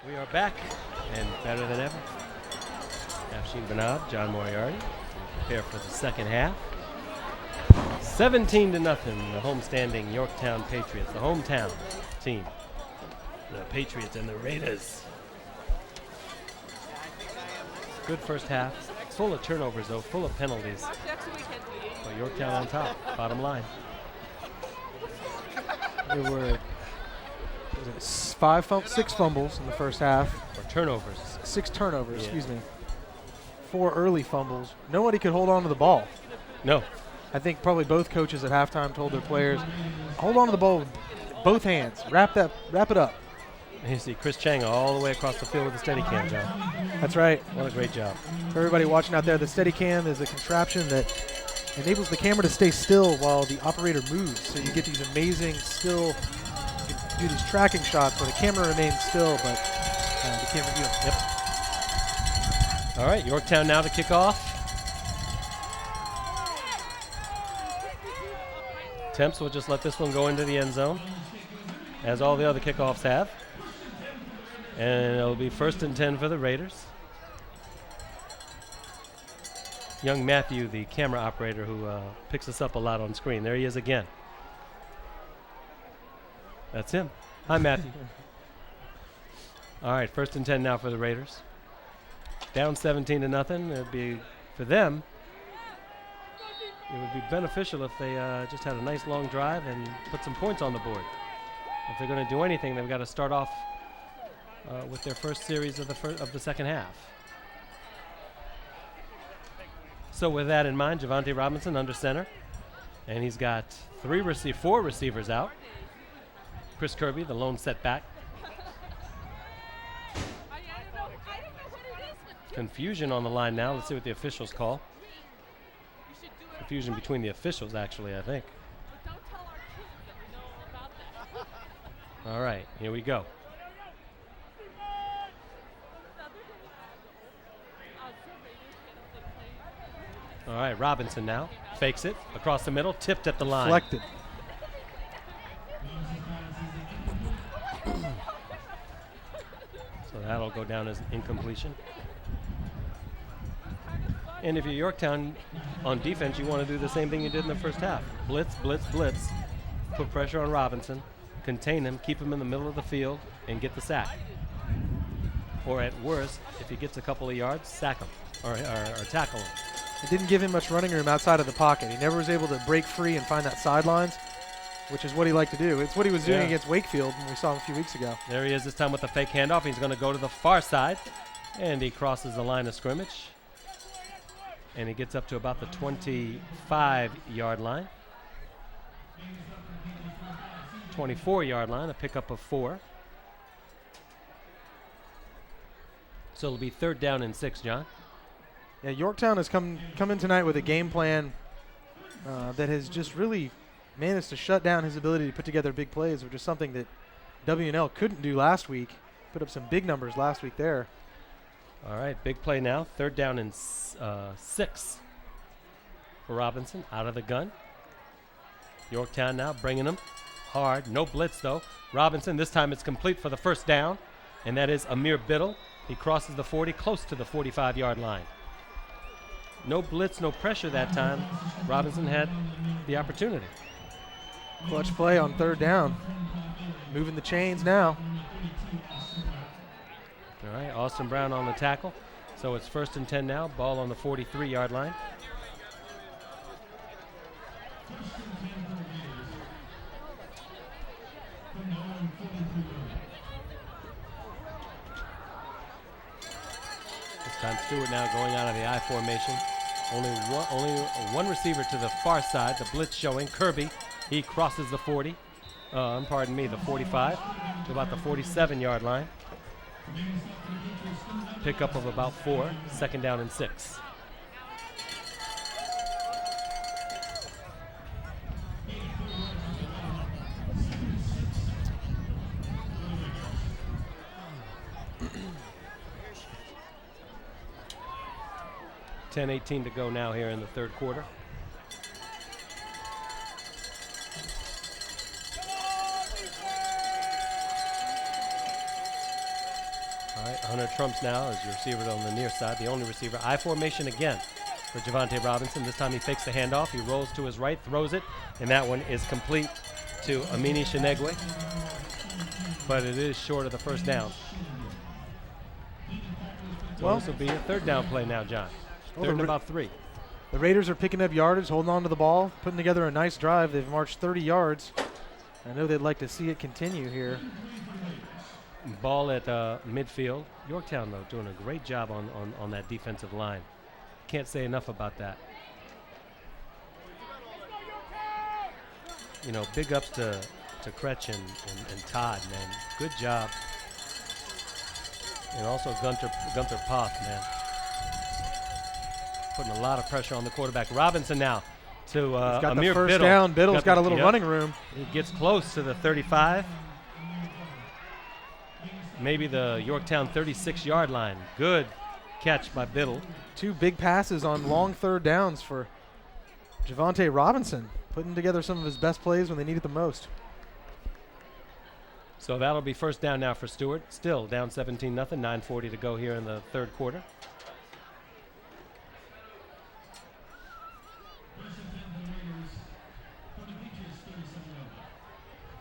We are back and better than ever. Afshin Banab, John Moriarty, prepare for the second half. 17-0, the homestanding Yorktown Patriots, the hometown team. The Patriots and the Raiders. Good first half. Full of turnovers, though, full of penalties. But Yorktown on top, bottom line. There were six fumbles in the first half. Or turnovers. 6 turnovers, excuse me. 4 early fumbles. Nobody could hold on to the ball. No. I think probably both coaches at halftime told their players, hold on to the ball with both hands. Wrap it up. And you see Chris Chang all the way across the field with the Steadicam, John. That's right. What a great job. For everybody watching out there, the Steadicam is a contraption that enables the camera to stay still while the operator moves. So you get these amazing still, you can do these tracking shots where the camera remains still, but the camera view. Yep. All right, Yorktown now to kick off. Temps will just let this one go into the end zone, as all the other kickoffs have. And it'll be 1st and 10 for the Raiders. Young Matthew, the camera operator who picks us up a lot on screen. There he is again. That's him. Hi, Matthew. All right, 1st and 10 now for the Raiders. Down 17-0. It'd be, for them, it would be beneficial if they just had a nice long drive and put some points on the board. If they're going to do anything, they've got to start off with their first series of the second half. So with that in mind, Javante Robinson under center, and he's got 4 receivers out. Chris Kirby, the lone setback. Confusion on the line now. Let's see what the officials call. Confusion between the officials, actually, I think. All right, here we go. All right, Robinson now fakes it across the middle, tipped at the line. Deflected. So that'll go down as incompletion. And if you're Yorktown on defense, you want to do the same thing you did in the first half. Blitz, blitz, blitz. Put pressure on Robinson, contain him, keep him in the middle of the field, and get the sack. Or at worst, if he gets a couple of yards, sack him or tackle him. It didn't give him much running room outside of the pocket. He never was able to break free and find that sidelines, which is what he liked to do. It's what he was doing against Wakefield when we saw him a few weeks ago. There he is this time with the fake handoff. He's going to go to the far side, and he crosses the line of scrimmage. And he gets up to about the 25-yard line. 24-yard line, a pickup of 4. So it'll be 3rd down and 6, John. Yeah, Yorktown has come in tonight with a game plan that has just really managed to shut down his ability to put together big plays, which is something that W&L couldn't do last week. Put up some big numbers last week there. All right, big play now. 3rd down and 6 for Robinson out of the gun. Yorktown now bringing him hard. No blitz, though. Robinson, this time it's complete for the 1st down, and that is Amir Biddle. He crosses the 40, close to the 45-yard line. No blitz, no pressure that time. Robinson had the opportunity. Clutch play on 3rd down. Moving the chains now. All right, Austin Brown on the tackle. So it's 1st and 10 now. Ball on the 43-yard line. This time Stuart now going out of the I formation. Only one receiver to the far side. The blitz showing. Kirby, he crosses the 40. Pardon me, the 45 to about the 47-yard line. Pickup of about 4. 2nd down and 6. $10:18 to go now here in the 3rd quarter. All right, Hunter Trumps now as your receiver on the near side, the only receiver. I formation again for Javante Robinson. This time he fakes the handoff. He rolls to his right, throws it, and that one is complete to Amini Shenegwe. But it is short of the first down. So Well, this will be a third down play now, John. Third and about 3. The Raiders are picking up yardage, holding on to the ball, putting together a nice drive. They've marched 30 yards. I know they'd like to see it continue here. Ball at midfield. Yorktown, though, doing a great job on that defensive line. Can't say enough about that. You know, big ups to Kretsch and Todd, man. Good job. And also Gunther Poth, man. Putting a lot of pressure on the quarterback. Robinson now to He's got Amir the first Biddle. down. Biddle's got a little running room. He gets close to the 35. Maybe the Yorktown 36-yard line. Good catch by Biddle. 2 big passes on long third downs for Javante Robinson, putting together some of his best plays when they need it the most. So that'll be first down now for Stuart. Still down 17-0, 9:40 to go here in the third quarter.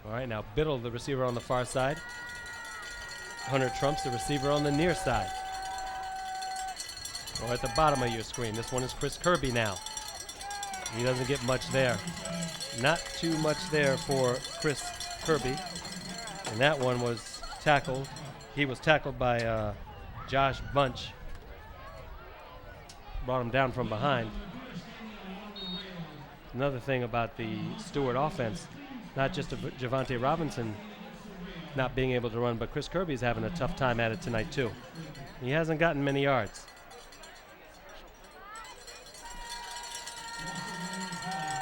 All right, now Biddle, the receiver on the far side. Hunter Trumps, the receiver on the near side. Or at the bottom of your screen. This one is Chris Kirby now. He doesn't get much there. Not too much there for Chris Kirby. And that one was tackled. He was tackled by Josh Bunch. Brought him down from behind. Another thing about the Stuart offense, not just Javante Robinson not being able to run, but Chris Kirby's having a tough time at it tonight too. He hasn't gotten many yards.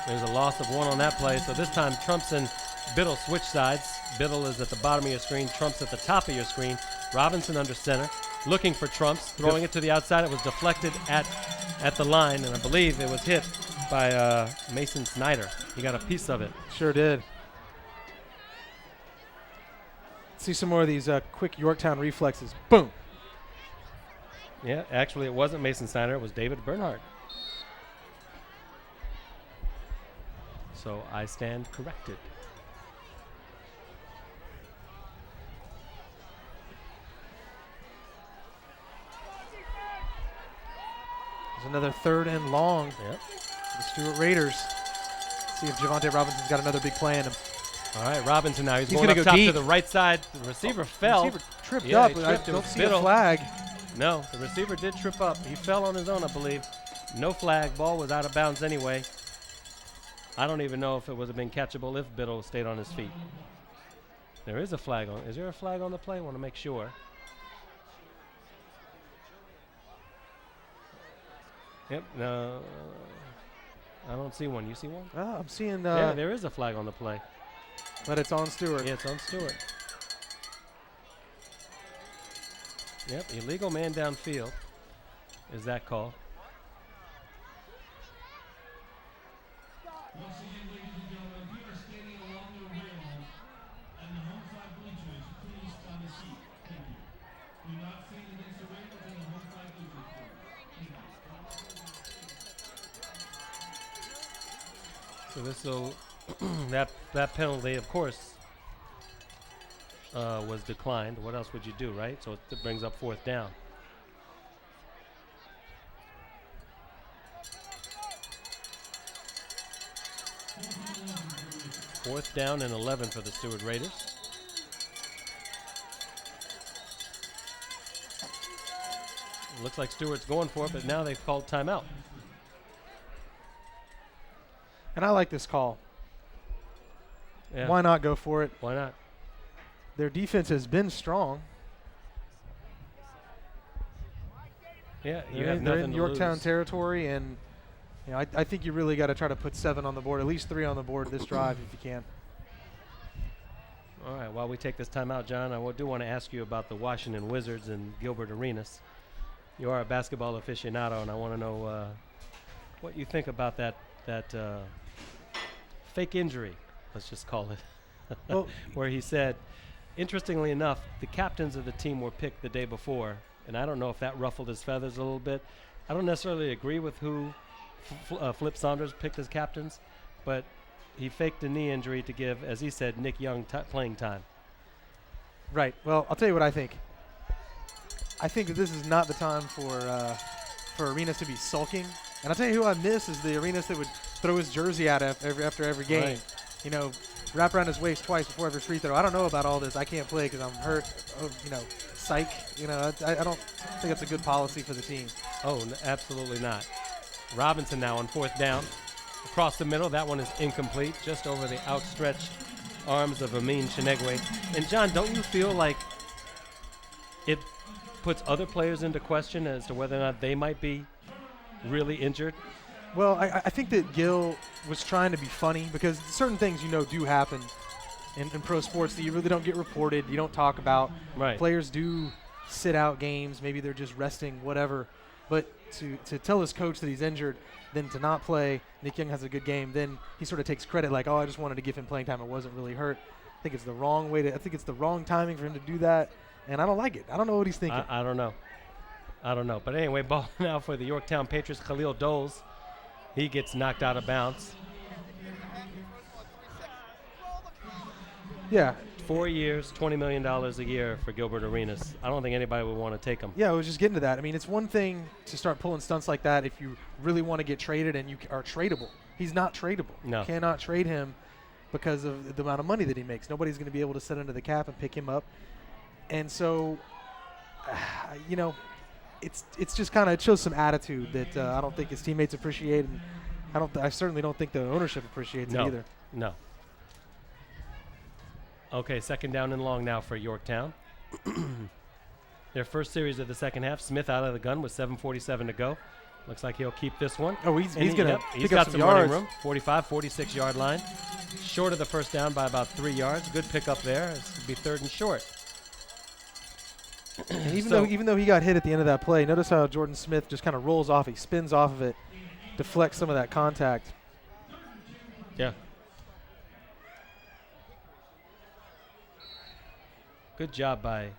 There's a loss of 1 on that play, so this time Trumps and Biddle switch sides. Biddle is at the bottom of your screen, Trumps at the top of your screen. Robinson under center, looking for Trumps, throwing it to the outside. It was deflected at the line, and I believe it was hit by Mason Snyder. He got a piece of it. Sure did. See some more of these quick Yorktown reflexes. Boom. Yeah, actually it wasn't Mason Snyder, it was David Bernhardt. So I stand corrected. There's another third and long. Yep. For the Stuart Raiders. See if Javante Robinson's got another big play in him. All right, Robinson now. He's going gonna up go top deep. to the right side. The receiver fell. Receiver tripped Yeah, up. he I tripped. It don't was see Biddle. a flag. No, the receiver did trip up. He fell on his own, I believe. No flag. Ball was out of bounds anyway. I don't even know if it would have been catchable if Biddle stayed on his feet. There is a flag on. Is there a flag on the play? I want to make sure. Yep. No, I don't see one. You see one? Oh, I'm seeing. Yeah, there is a flag on the play. But it's on Stuart. Yeah, it's on Stuart. Yep, illegal man downfield is that call. So this will that penalty, of course, was declined. What else would you do, right? So it brings up fourth down. Fourth down and 11 for the Stuart Raiders. Looks like Stewart's going for it, but now they've called timeout. And I like this call. Yeah. Why not go for it? Why not? Their defense has been strong. Yeah, you They're have in nothing to Yorktown lose. territory, and you know, I think you really got to try to put 7 on the board, at least 3 on the board this drive if you can. All right, while we take this time out, John, I do want to ask you about the Washington Wizards and Gilbert Arenas. You are a basketball aficionado, and I want to know what you think about that fake injury, let's just call it, Well, where he said interestingly enough, the captains of the team were picked the day before, and I don't know if that ruffled his feathers a little bit. I don't necessarily agree with who Flip Saunders picked as captains, but he faked a knee injury to give, as he said, Nick Young playing time. Right. Well, I'll tell you what I think. I think that this is not the time for Arenas to be sulking. And I'll tell you who I miss is the Arenas that would throw his jersey out after every game. Right. You know, wrap around his waist twice before every free throw. I don't know about all this. I can't play because I'm hurt. Oh, you know, psych. You know, I don't think that's a good policy for the team. Oh, absolutely not. Robinson now on 4th down. Across the middle, that one is incomplete, just over the outstretched arms of Amin Shenegwe. And, John, don't you feel like it puts other players into question as to whether or not they might be really injured? Well, I think that Gil was trying to be funny because certain things, you know, do happen in pro sports that you really don't get reported, you don't talk about. Right. Players do sit out games. Maybe they're just resting, whatever. But to tell his coach that he's injured, then to not play, Nick Young has a good game, then he sort of takes credit like, oh, I just wanted to give him playing time. I wasn't really hurt. I think it's the wrong way I think it's the wrong timing for him to do that, and I don't like it. I don't know what he's thinking. I don't know. But anyway, ball now for the Yorktown Patriots, Khalil Doles. He gets knocked out of bounds. Yeah. 4 years, $20 million a year for Gilbert Arenas. I don't think anybody would want to take him. Yeah, I was just getting to that. I mean, it's one thing to start pulling stunts like that if you really want to get traded and you are tradable. He's not tradable. No. You cannot trade him because of the amount of money that he makes. Nobody's going to be able to set under the cap and pick him up. And so, you know, it's just kind of, it shows some attitude that I don't think his teammates appreciate, and I certainly don't think the ownership appreciates it either. No. Okay, 2nd down and long now for Yorktown. Their first series of the second half. Smith out of the gun with 7:47 to go. Looks like he'll keep this one. Oh, he's going to he's pick got up some yards. running room. 45, 46-yard line. Short of the first down by about 3 yards. Good pickup there. This would be 3rd and short. And even though he got hit at the end of that play, notice how Jordan Smith just kind of rolls off. He spins off of it, deflects some of that contact. Yeah. Good job by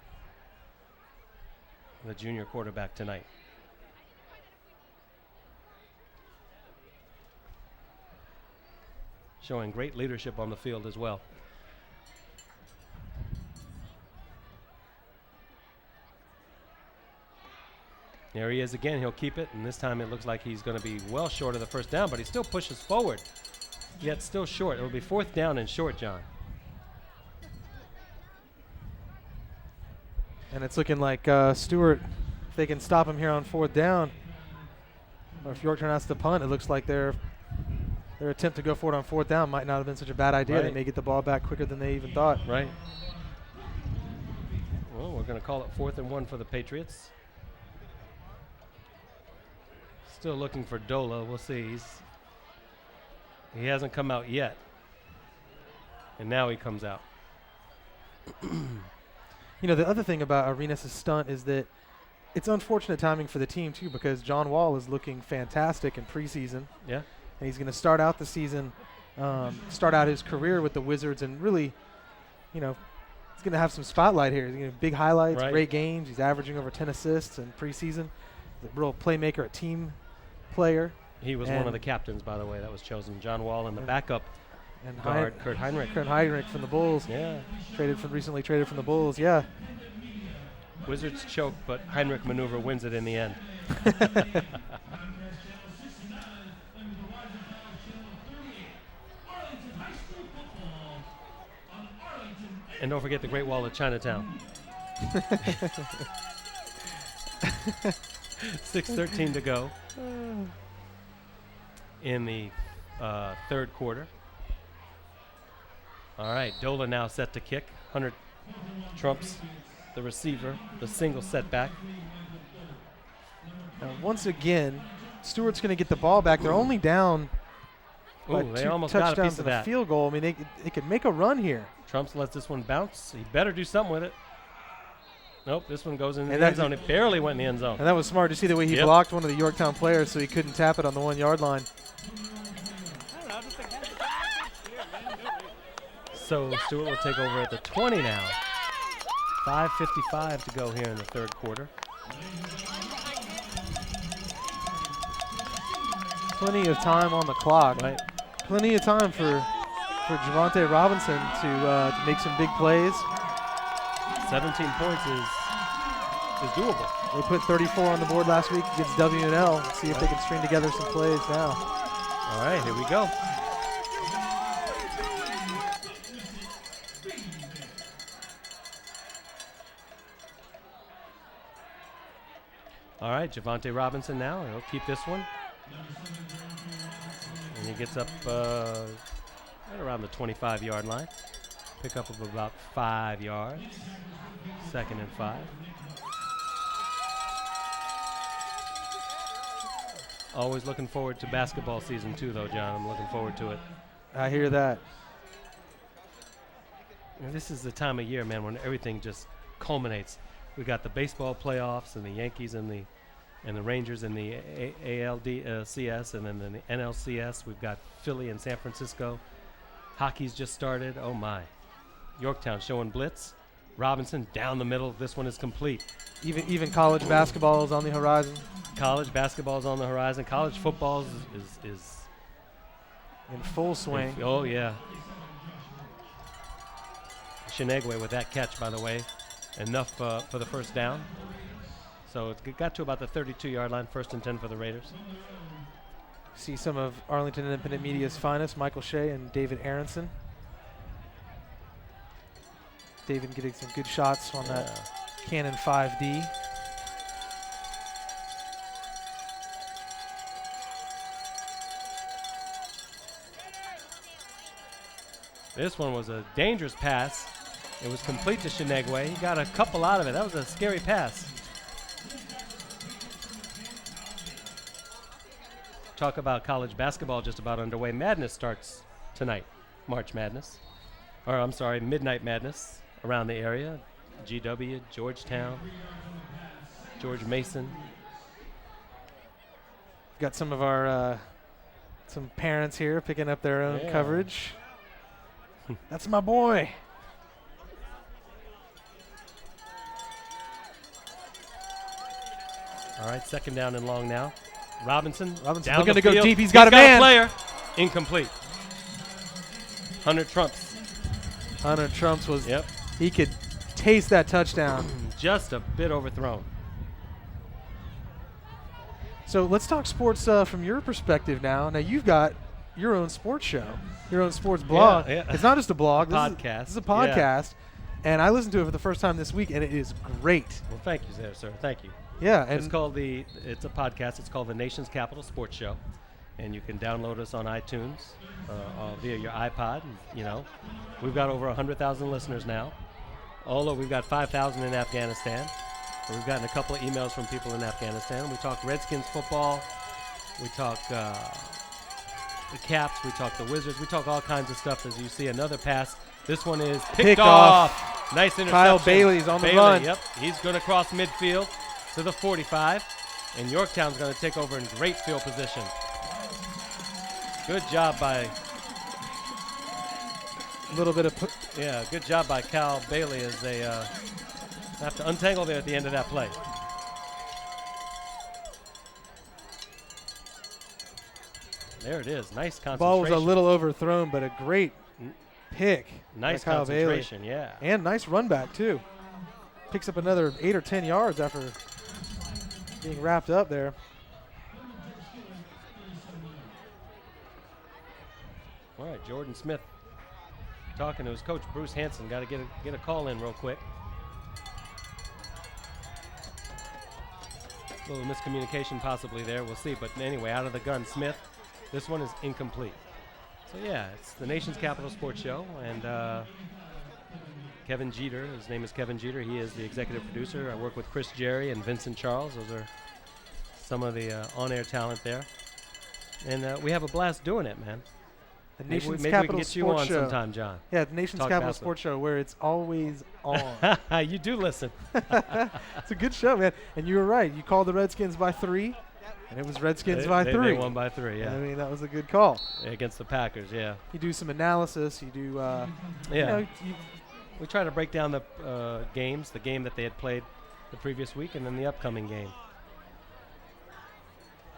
the junior quarterback tonight. Showing great leadership on the field as well. There he is again. He'll keep it, and this time it looks like he's going to be well short of the first down, but he still pushes forward, yet still short. It will be 4th down and short, John. And it's looking like Stuart, if they can stop him here on 4th down, or if Yorktown has to punt, it looks like their attempt to go for it on 4th down might not have been such a bad idea. Right. They may get the ball back quicker than they even thought. Right. Well, we're going to call it 4th and 1 for the Patriots. Still looking for Dola. We'll see. He hasn't come out yet. And now he comes out. You know, the other thing about Arenas' stunt is that it's unfortunate timing for the team, too, because John Wall is looking fantastic in preseason. Yeah. And he's going to start out the season, start out his career with the Wizards, and really, you know, he's going to have some spotlight here. He's going to have big highlights, Right. great games. He's averaging over 10 assists in preseason. He's a real playmaker, a team player. He was one of the captains, by the way, that was chosen. John Wall and the backup And guard, Kurt Heinrich. Kurt Heinrich from the Bulls. Yeah. Recently traded from the Bulls, yeah. Wizards choke, but Heinrich maneuver wins it in the end. And don't forget the Great Wall of Chinatown. 6:13 to go in the 3rd quarter. All right, Dola now set to kick. Hunter trumps the receiver, the single setback. Now, once again, Stewart's going to get the ball back. They're only down by Ooh, they 2 almost got a touchdowns piece of and a that. field goal. I mean, they could make a run here. Trumps lets this one bounce. He better do something with it. Nope, this one goes in And the end zone. It barely went in the end zone. And that was smart. You see the way he Yep. blocked one of the Yorktown players so he couldn't tap it on the 1-yard line. So Stuart will take over at the 20 now. 5:55 to go here in the third quarter. Plenty of time on the clock. Right. Plenty of time for Javonte Robinson to make some big plays. 17 points is doable. They put 34 on the board last week against WNL. Let's see if they can string together some plays now. All right, here we go. All right, Javonte Robinson now. He'll keep this one. And he gets up right around the 25-yard line. Pick up of about 5 yards. 2nd and 5. Always looking forward to basketball season too, though, John. I'm looking forward to it. I hear that. And this is the time of year, man, when everything just culminates. We got the baseball playoffs and the Yankees and the Rangers in the ALDCS and then the NLCS. We've got Philly and San Francisco. Hockey's just started. Oh my! Yorktown showing blitz. Robinson down the middle. This one is complete. Even college basketball is on the horizon. College basketball is on the horizon. College football is in full swing. Oh yeah. Shenegwe with that catch, by the way, enough for the first down. So it got to about the 32-yard line, 1st and 10 for the Raiders. See some of Arlington Independent Media's finest, Michael Shea and David Aronson. David getting some good shots on that Canon 5D. This one was a dangerous pass. It was complete to Shenegwe. He got a couple out of it. That was a scary pass. Talk about college basketball just about underway. Madness starts tonight, March Madness. Or I'm sorry, Midnight Madness around the area. GW, Georgetown, George Mason. Got some of our some parents here picking up their own coverage. That's my boy. All right, 2nd down and long now. Robinson down looking the to go field. deep. He's got a man. Player. Incomplete. Hunter Trumps. Hunter Trumps was. Yep. He could taste that touchdown. Just a bit overthrown. So let's talk sports from your perspective now. Now you've got your own sports show, your own sports blog. Yeah. It's not just a blog. Podcast. This is a podcast. And I listened to it for the first time this week, and it is great. Well, thank you, sir. Thank you. Yeah, and it's a podcast. It's called the Nation's Capital Sports Show, and you can download us on iTunes via your iPod. You know, we've got over 100,000 listeners now. Although we've got 5,000 in Afghanistan. We've gotten a couple of emails from people in Afghanistan. We talk Redskins football. We talk the Caps. We talk the Wizards. We talk all kinds of stuff. As you see, another pass. This one is picked off. Nice interception. Kyle Bailey's on the run. Yep, he's going to cross midfield to the 45, and Yorktown's going to take over in great field position. Good job by good job by Kyle Bailey as they have to untangle there at the end of that play. There it is. Nice concentration. Ball was a little overthrown, but a great pick. Nice Kyle concentration, Bailey. yeah. And nice run back, too. Picks up another 8 or 10 yards after being wrapped up there. All right, Jordan Smith talking to his coach, Bruce Hanson. Got to get a call in real quick. A little miscommunication possibly there. We'll see. But anyway, out of the gun, Smith. This one is incomplete. So, yeah, it's the Nation's Capital Sports Show. And Kevin Jeter, his name is Kevin Jeter. He is the executive producer. I work with Chris Jerry and Vincent Charles. Those are some of the on-air talent there. And we have a blast doing it, man. The Nation's maybe Capital we can get you Sports on Show. sometime, John. Yeah, the Nation's Talk Capital basketball. Sports Show, where it's always on. You do listen. It's a good show, man. And you were right. You called the Redskins by 3, and it was Redskins by 3. They won by 3, yeah. I mean, that was a good call. Against the Packers, yeah. You do some analysis. You do, we try to break down the games, the game that they had played the previous week, and then the upcoming game.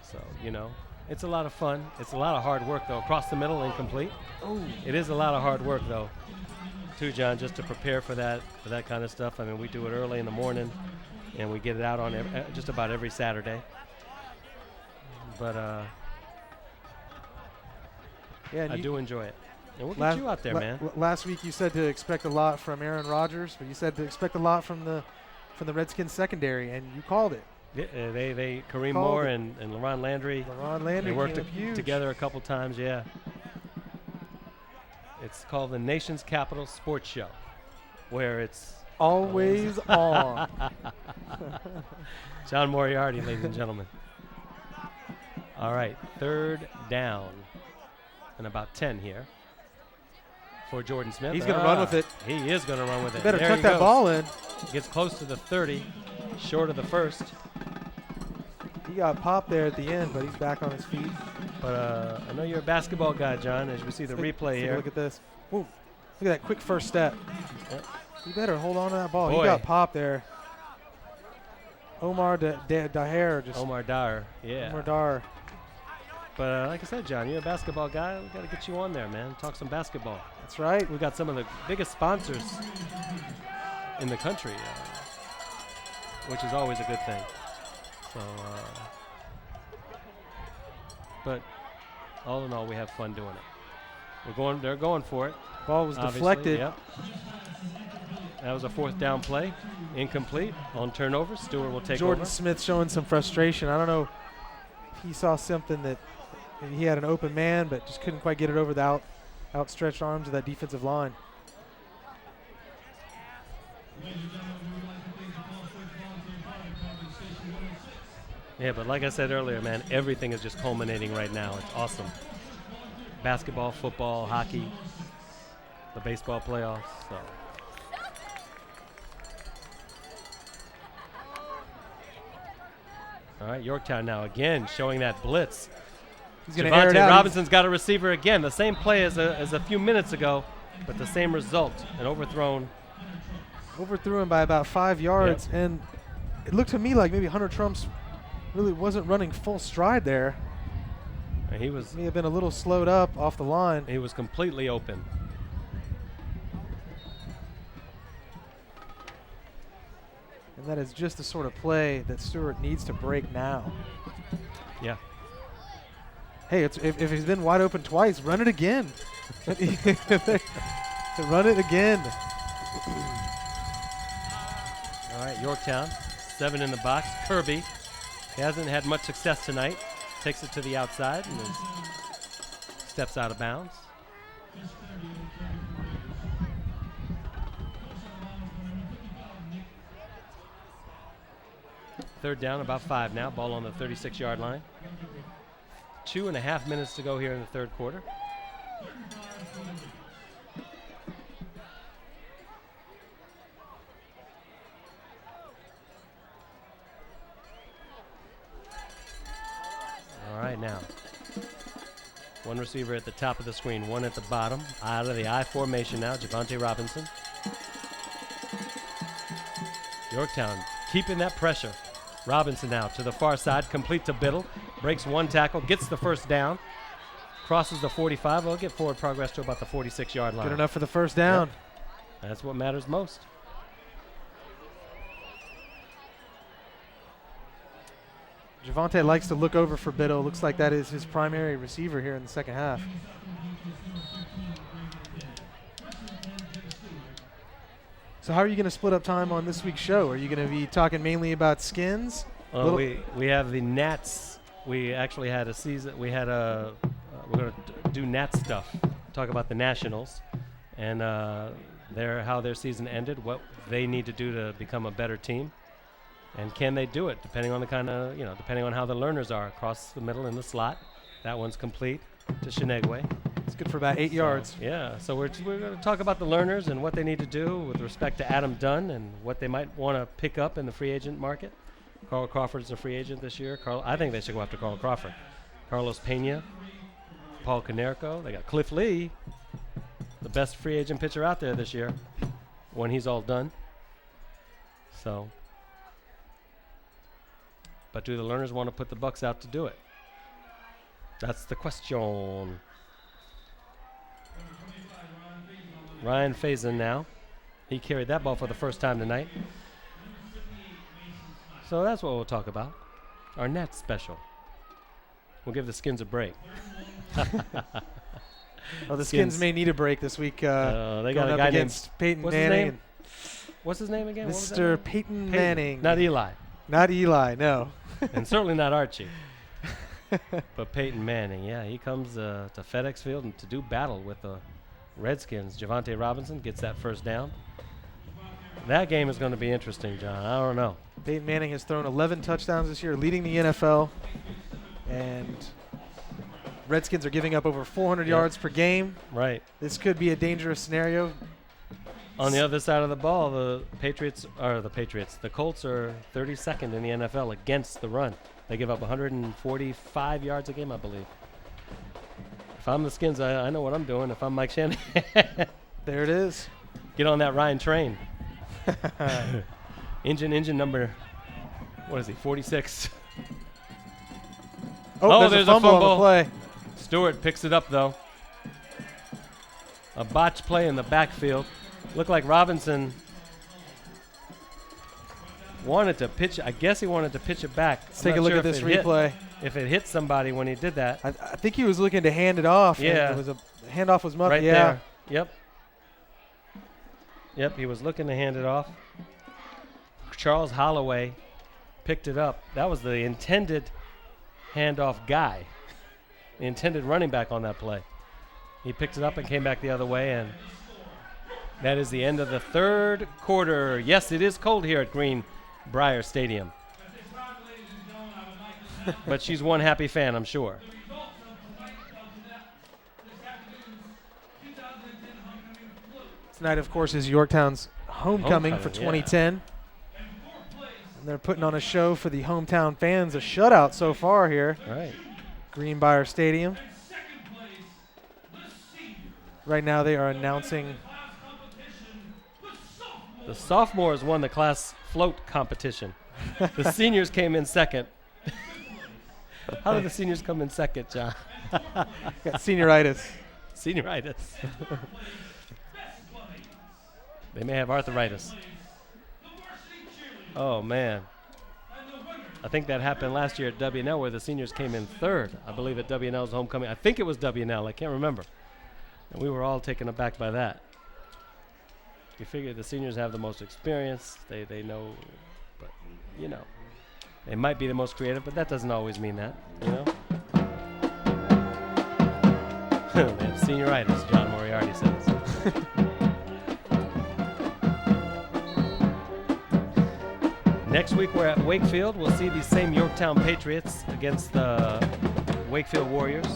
So, you know, it's a lot of fun. It's a lot of hard work, though. Across the middle, incomplete. Oh, it is a lot of hard work, though, too, John, just to prepare for that kind of stuff. I mean, we do it early in the morning, and we get it out on just about every Saturday. But yeah, I do enjoy it. And we'll get you out there, man. Last week you said to expect a lot from Aaron Rodgers, but you said to expect a lot from the Redskins secondary, and you called it. Yeah, they Kareem Moore and LaRon Landry. They worked together a couple times, yeah. It's called the Nation's Capital Sports Show, where it's always on. John Moriarty, ladies and gentlemen. All right, 3rd down and about 10 here for Jordan Smith. He's going to run with it. He is going to run with it. Better tuck that ball in. Gets close to the 30, short of the first. He got popped there at the end, but he's back on his feet. But I know you're a basketball guy, John, as we see the replay here. Look at this. Ooh, look at that quick first step. Yep. You better hold on to that ball. Boy. He got popped there. Omar Daher. Omar Dar, yeah. Omar Dar. But like I said, John, you're a basketball guy. We got to get you on there, man. Talk some basketball. That's right. We got some of the biggest sponsors in the country, which is always a good thing. So, but all in all, we have fun doing it. They're going for it. Ball was deflected. Yep. That was a 4th down play, incomplete on turnover. Stewart will take over. Jordan Smith showing some frustration. I don't know if he saw something that he had an open man, but just couldn't quite get it over the outstretched arms of that defensive line. Yeah, but like I said earlier, man, everything is just culminating right now. It's awesome. Basketball, football, hockey, the baseball playoffs. So. All right, Yorktown now again showing that blitz. He's going to air it out. Robinson's got a receiver again. The same play as a few minutes ago, but the same result, an overthrown. Overthrew him by about 5 yards, yep. And it looked to me like maybe Hunter Trumps really wasn't running full stride there. And he was. May have been a little slowed up off the line. He was completely open. And that is just the sort of play that Stuart needs to break now. Yeah. Hey, if he's been wide open twice, run it again. Run it again. All right, Yorktown, 7 in the box. Kirby, he hasn't had much success tonight. Takes it to the outside and steps out of bounds. Third down, about 5 now. Ball on the 36-yard line. 2.5 minutes to go here in the third quarter. All right, now. One receiver at the top of the screen, one at the bottom. Out of the I formation now, Javante Robinson. Yorktown keeping that pressure. Robinson now to the far side, complete to Biddle. Breaks one tackle, gets the first down. Crosses the 45. We'll get forward progress to about the 46-yard line. Good enough for the first down. Yep. That's what matters most. Javante likes to look over for Biddle. Looks like that is his primary receiver here in the second half. So how are you going to split up time on this week's show? Are you going to be talking mainly about skins? We have the Nats. We actually had a season. We had a. We're going to do Nats stuff. Talk about the Nationals and how their season ended. What they need to do to become a better team, and can they do it? Depending on the kind of depending on how the learners are across the middle in the slot. That one's complete to Shenegwe. It's good for about 8 yards. Yeah, so we're going to talk about the learners and what they need to do with respect to Adam Dunn and what they might want to pick up in the free agent market. Carl Crawford's a free agent this year. I think they should go after Carl Crawford. Carlos Pena, Paul Konerko. They got Cliff Lee, the best free agent pitcher out there this year. when he's all done. So, but do the learners want to put the Bucks out to do it? That's the question. Ryan Faison now. He carried that ball for the first time tonight. So that's what we'll talk about. Our net special. We'll give the Skins a break. Well, the Skins may need a break this week. They got a guy named Peyton what's Manning. His name? What's his name again? Mr. Peyton Manning. Not Eli. Not Eli, no. And certainly not Archie. But Peyton Manning, yeah, he comes to FedEx Field and to do battle with the Redskins. Javante Robinson gets that first down. That game is going to be interesting, John. I don't know. Peyton Manning has thrown 11 touchdowns this year, leading the NFL. And Redskins are giving up over 400 yards per game. Right. This could be a dangerous scenario. On the other side of the ball, the Colts are 32nd in the NFL against the run. They give up 145 yards a game, I believe. If I'm the Skins, I know what I'm doing. If I'm Mike Shanahan. There it is. Get on that Ryan train. Engine number, what is he, 46? Oh, there's a fumble on the play. Stuart picks it up, though. A botched play in the backfield. Looked like Robinson wanted to pitch. I guess he wanted to pitch it back. Let's take a look at this replay. If it hit somebody when he did that. I think he was looking to hand it off. Yeah. The handoff was muffed. Right there. Yep, he was looking to hand it off. Charles Holloway picked it up. That was the intended handoff guy, the intended running back on that play. He picked it up and came back the other way, and that is the end of the third quarter. Yes, it is cold here at Greenbrier Stadium. But she's one happy fan, I'm sure. Tonight, of course, is Yorktown's homecoming for 2010. Yeah. And they're putting on a show for the hometown fans, a shutout so far here. Right. Greenbrier Stadium. Right now they are announcing the sophomores won the class float competition. The seniors came in second. How did the seniors come in second, John? Got senioritis. Senioritis. They may have arthritis. Oh, man. I think that happened last year at W&L where the seniors came in third. I believe at W&L's homecoming. I think it was W&L. I can't remember. And we were all taken aback by that. You figure the seniors have the most experience. They know, but, you know. They might be the most creative, but that doesn't always mean that, you know. They have senioritis, John Moriarty says. Next week we're at Wakefield. We'll see these same Yorktown Patriots against the Wakefield Warriors.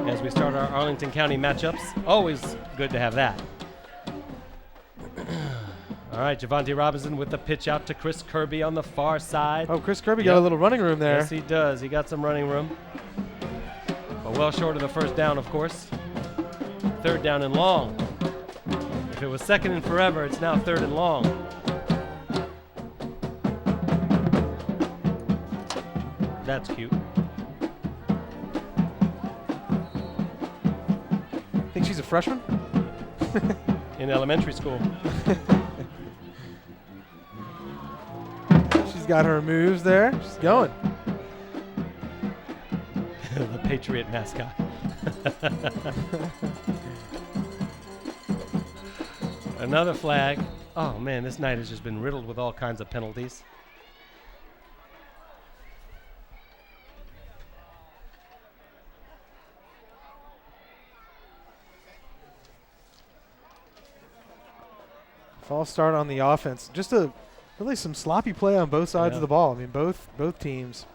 As we start our Arlington County matchups. Always good to have that. All right, Javante Robinson with the pitch out to Chris Kirby on the far side. Oh, Chris Kirby got a little running room there. Yes, he does. He got some running room. But well short of the first down, of course. Third down and long. If it was second and forever, it's now third and long. That's cute. Think she's a freshman? In elementary school. She's got her moves there. She's going. The Patriot mascot. Another flag. Oh, man, this night has just been riddled with all kinds of penalties. False start on the offense. Just really some sloppy play on both sides of the ball. I mean, both teams.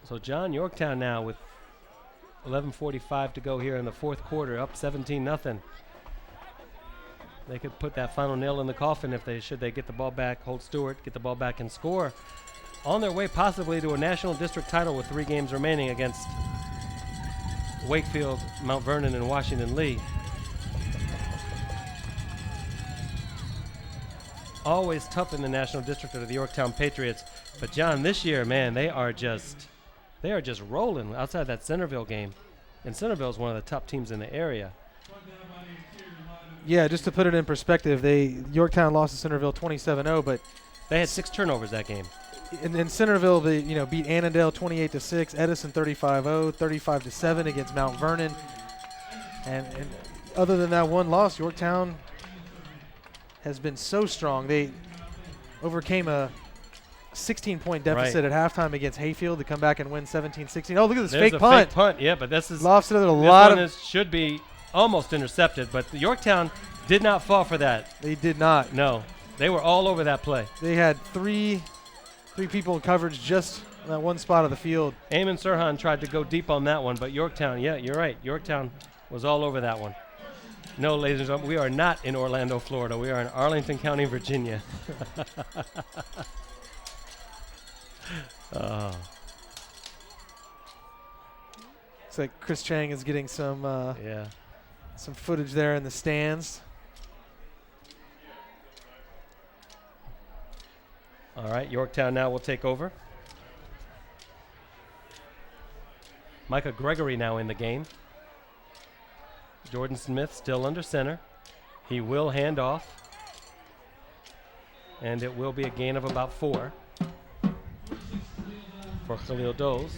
So John, Yorktown now with 11:45 to go here in the fourth quarter, up 17-0. they could put that final nail in the coffin if they get the ball back, hold Stuart, get the ball back and score. On their way possibly to a national district title with 3 games remaining against Wakefield, Mount Vernon, and Washington Lee. Always tough in the national district are the Yorktown Patriots. But John, this year, man, they are just rolling outside that Centerville game. And Centerville is one of the top teams in the area. Yeah, just to put it in perspective, Yorktown lost to Centerville 27-0, but they had 6 turnovers that game. In Centerville, they beat Annandale 28-6, Edison 35-0, 35-7 against Mount Vernon, and other than that one loss, Yorktown has been so strong. They overcame a 16-point deficit at halftime against Hayfield to come back and win 17-16. Oh, look at this fake punt! Fake punt, yeah, but this is lofted a lot of. Should be almost intercepted, but the Yorktown did not fall for that. They did not. No, they were all over that play. They had three people in coverage just on that one spot of the field. Eamon Sirhan tried to go deep on that one, but Yorktown, yeah, you're right. Yorktown was all over that one. No, ladies and gentlemen, we are not in Orlando, Florida. We are in Arlington County, Virginia. Looks like Chris Chang is getting some footage there in the stands. All right, Yorktown now will take over. Micah Gregory now in the game. Jordan Smith still under center. He will hand off. And it will be a gain of about 4 for Khalil Doles.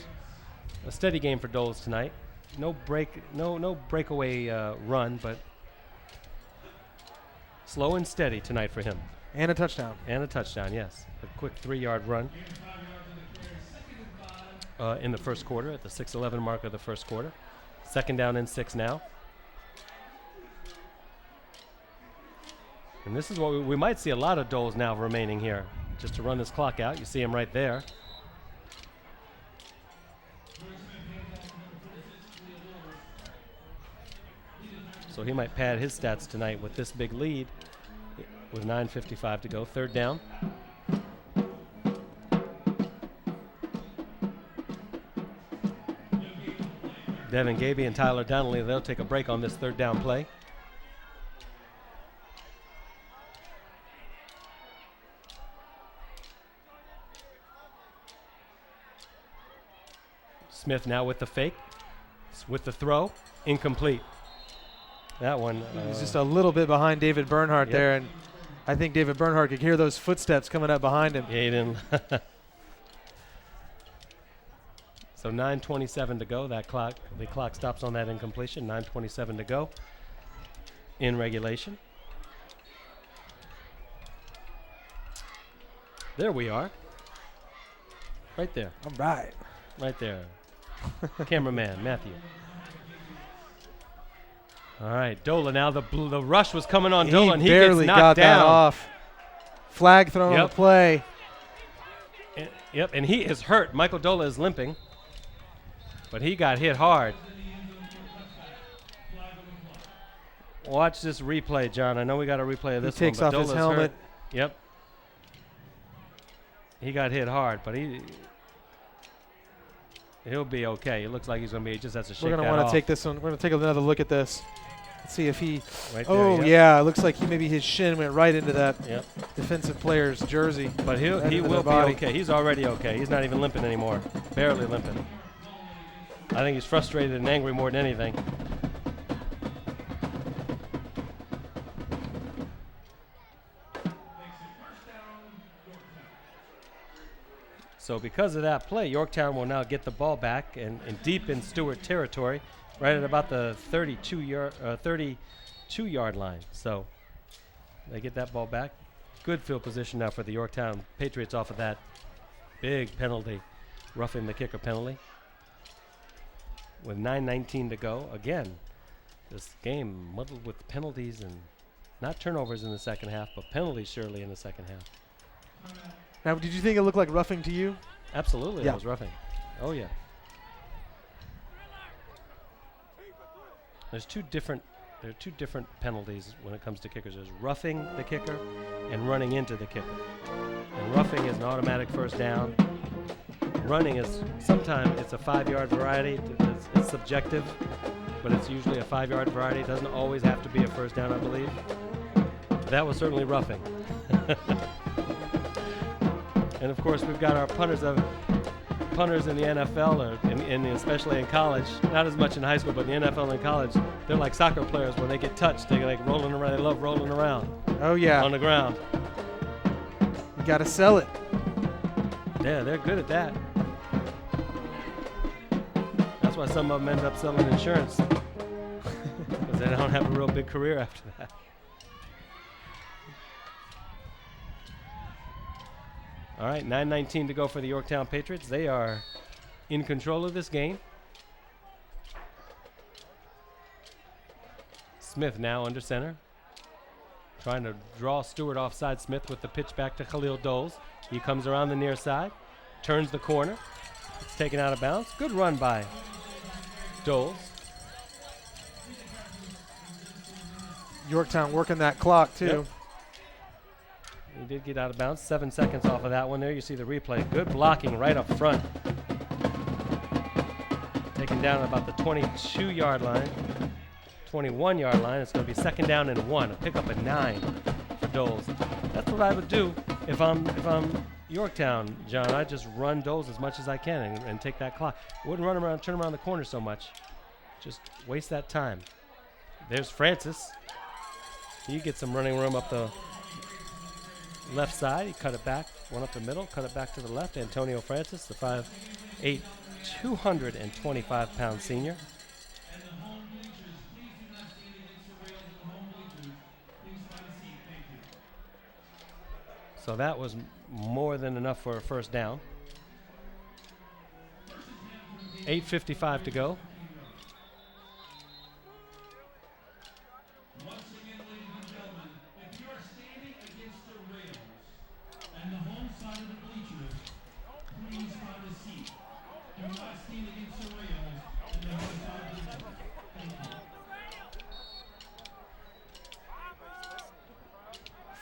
A steady game for Doles tonight. No breakaway run, but slow and steady tonight for him. And a touchdown. And a touchdown, yes. A quick 3-yard run in the first quarter at the 6:11 mark of the first quarter. 2nd down and 6 now. And this is what we might see a lot of Doles now remaining here. Just to run this clock out. You see him right there. So he might pad his stats tonight with this big lead with 9:55 to go. 3rd down. Devin Gaby and Tyler Donnelly, they'll take a break on this 3rd down play. Smith now with the fake, with the throw, incomplete. That one. He's just a little bit behind David Bernhardt there, and I think David Bernhardt could hear those footsteps coming up behind him. Yeah, he didn't. So 9:27 to go. The clock stops on that incompletion. 9:27 to go in regulation. There we are. Right there. All right. Right there. Cameraman, Matthew. All right, Dola now. The rush was coming on Dola, and he barely gets knocked down. That off. Flag thrown on the play. Yep, and he is hurt. Michael Dola is limping, but he got hit hard. Watch this replay, John. I know we got a replay of this one. He takes off his helmet. Hurt. Yep. He got hit hard, but he'll be okay. It looks like he's going to be. He just has to shake that off. We're going to want to take this one. We're going to take another look at this. Let's see if he. Right oh, there, yeah. It looks like maybe his shin went right into that defensive player's jersey. But he will be okay. He's already okay. He's not even limping anymore. Barely limping. I think he's frustrated and angry more than anything. So because of that play, Yorktown will now get the ball back and deep in Stuart territory, right at about the 32-yard line. So they get that ball back. Good field position now for the Yorktown Patriots off of that big penalty, roughing the kicker penalty. With 9:19 to go, again, this game muddled with penalties and not turnovers in the second half, but penalties surely in the second half. Now, did you think it looked like roughing to you? Absolutely, it was roughing. Oh, yeah. There's two different there are two different penalties when it comes to kickers. There's roughing the kicker and running into the kicker. And roughing is an automatic first down. Running is sometimes it's a 5-yard variety. It's subjective, but it's usually a 5-yard variety. It doesn't always have to be a first down, I believe. That was certainly roughing. And of course, we've got our punters in the NFL, or especially in college. Not as much in high school, but in the NFL and in college, they're like soccer players. When they get touched, they're like rolling around. They love rolling around. Oh yeah. On the ground. You got to sell it. Yeah, they're good at that. That's why some of them end up selling insurance, because they don't have a real big career after that. All right, 9:19 to go for the Yorktown Patriots. They are in control of this game. Smith now under center, trying to draw Stuart offside. Smith with the pitch back to Khalil Doles. He comes around the near side, turns the corner. It's taken out of bounds. Good run by Doles. Yorktown working that clock too. Yep. He did get out of bounds. 7 seconds off of that one there. You see the replay. Good blocking right up front. Taken down at about the 22-yard line, 21-yard line. It's going to be 2nd down and 1. A pickup at 9 for Doles. That's what I would do if I'm Yorktown, John. I'd just run Doles as much as I can and take that clock. Wouldn't run around, turn around the corner so much. Just waste that time. There's Francis. He gets some running room up the left side. He cut it back, went up the middle, cut it back to the left. Antonio Francis, the 5'8", 225-pound senior. So that was more than enough for a first down. 8:55 to go.